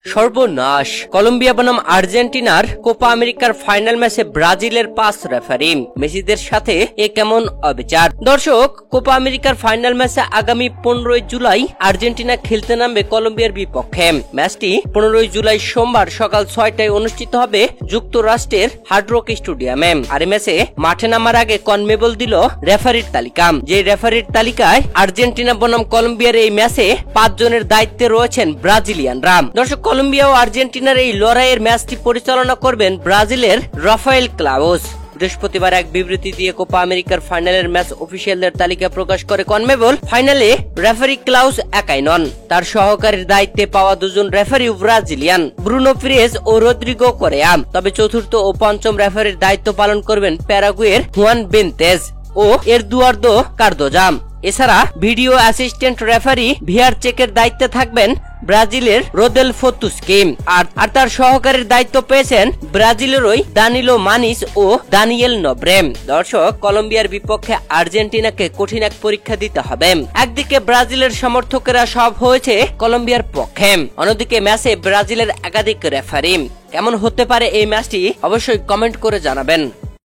সর্বনাশ! কলম্বিয়া বনাম আর্জেন্টিনার কোপা আমেরিকার ফাইনাল ম্যাচে ব্রাজিলের 5 রেফারি মেসিদের সাথে এ কেমন অবিচার। দর্শক, কোপা আমেরিকার ফাইনাল ম্যাচে আগামী 15 জুলাই আর্জেন্টিনা খেলতে নামবে কলম্বিয়ার বিপক্ষে। ম্যাচটি 15 জুলাই সোমবার সকাল 6টায় অনুষ্ঠিত হবে যুক্তরাষ্ট্রের হার্ড রক স্টেডিয়ামে। আর এই ম্যাচে মাঠে নামার আগে কনমেবল দিল রেফারির তালিকা। যে রেফারির তালিকায় আর্জেন্টিনা বনাম কলম্বিয়ার এই ম্যাচে 5 জনের দায়িত্বে রয়েছেন ব্রাজিলিয়ানরা। দর্শক, কলম্বিয়া ও আর্জেন্টিনার এই লড়াইয়ের ম্যাচটি পরিচালনা করবেন ব্রাজিলের রাফায়েল ক্লাউস। বৃহস্পতিবার এক বিবৃতি দিয়ে কোপা আমেরিকার ফাইনালের ম্যাচ অফিসিয়ালদের তালিকা প্রকাশ করে কনমেবল। ফাইনালে রেফারি ক্লাউস একাই নন, তার সহকারীর দায়িত্বে পাওয়া 2 জন রেফারিও ব্রাজিলিয়ান, ব্রুনো পিরেজ ও রদ্রিগো কোরেয়া। তবে চতুর্থ ও পঞ্চম রেফারির দায়িত্ব পালন করবেন প্যারাগুয়ের হুয়ান বেনতেজ ও এদুয়ার্দো কার্দোজা। এছাড়া ভিডিও অ্যাসিস্ট্যান্ট রেফারি ভিআর চেকের দায়িত্বে থাকবেন ব্রাজিলের রোদেলফো তুস্কি। আর তার সহকারীর দায়িত্ব পেয়েছেন ব্রাজিলেরই দানিলো মানিস ও দানিয়েল নব্রেম। দর্শক, কলম্বিয়ার বিপক্ষে আর্জেন্টিনাকে কঠিন এক পরীক্ষা দিতে হবে। একদিকে ব্রাজিলের সমর্থকেরা সব হয়েছে কলম্বিয়ার পক্ষে, অন্যদিকে ম্যাচে ব্রাজিলের একাধিক রেফারি। কেমন হতে পারে এই ম্যাচটি অবশ্যই কমেন্ট করে জানাবেন।